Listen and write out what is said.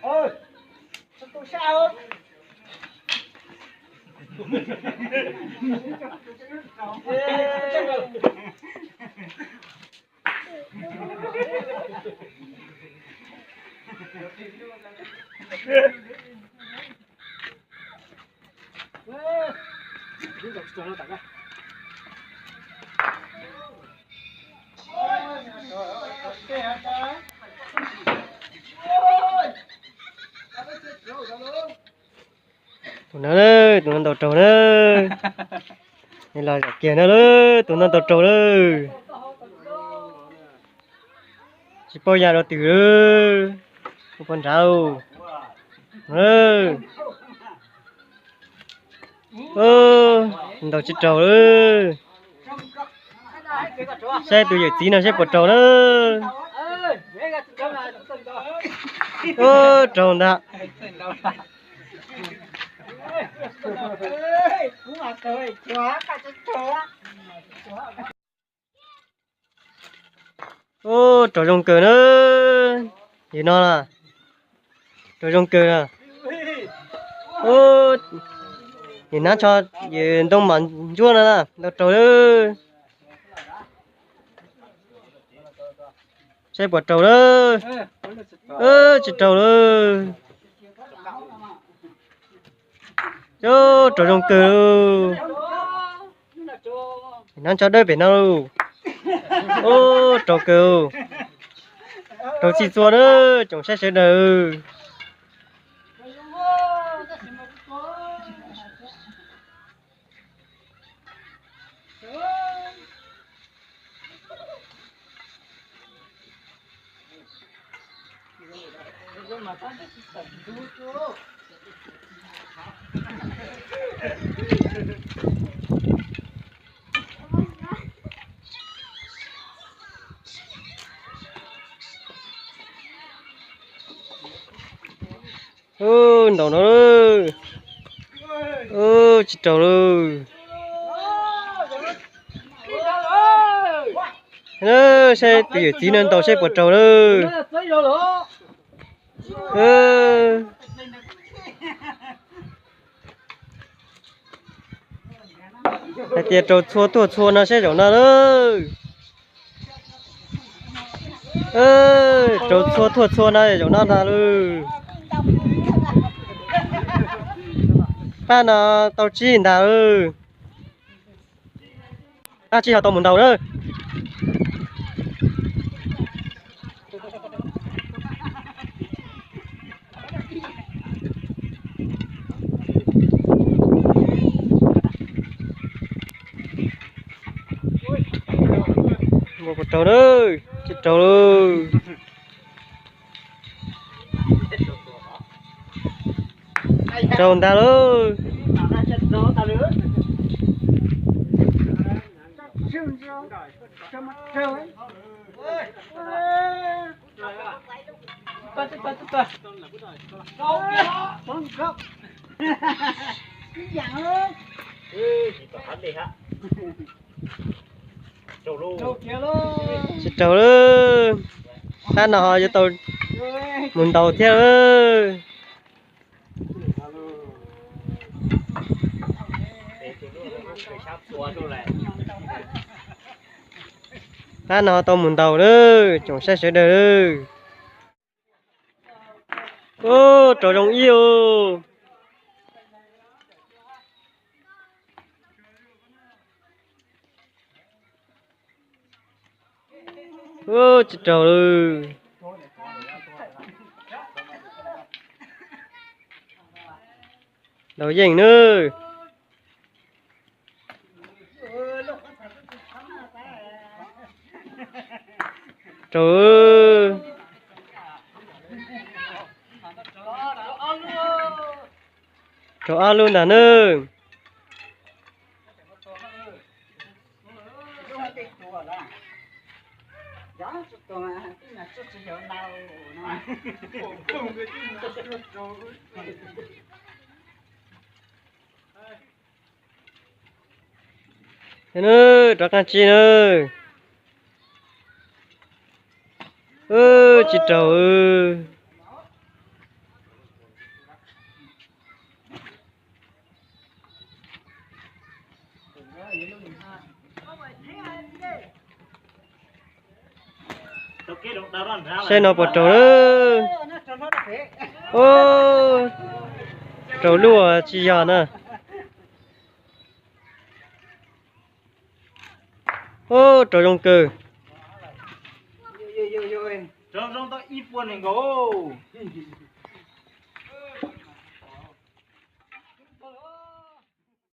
ơi tôi sao tụi nó đấy tụi nó tàu trâu đấy nên là kia nó đấy tụi nó tàu trâu đấy chỉ bao giờ nó từ đấy một con rau đấy tàu chỉ trâu đấy xe tụi giờ tí nó sẽ bật trâu đấy trâu đã trâu rồng cờ nữa gì nó là trâu rồng cờ à gì nó cho gì đông mặn chua nữa nè trâu nữa xe bật trâu đó chỉ trâu đó cho trâu trong cờ nó cho đôi biển đâu trâu cờ trâu xì xua đó trồng xe nữa đầu nó chỉ trâu rồi nó xe từ giờ tí nên tàu xe bật trâu rồi tại tiệt trâu chua nó sẽ giống nó đó trâu chua nó giống nó là luôn ba nó tàu chi nào chi hào tàu muốn tàu đó một con trâu đó chết trâu luôn trâu ta luôn chết trâu luôn ta nào cho tôi muốn tàu theo ta nào tàu muốn tàu nữa chúng sẽ sửa được trâu rồng yêu chết trâu luôn đầu dành nữa trời ơi trời ơi luôn đã nương thế nữa trắc chi nữa chị trâu ơi. Xe nó bỏ trâu đó. Ô, trâu lúa chị già nè. Ô, trâu trong cờ. Trong ta ít buồn này ngô.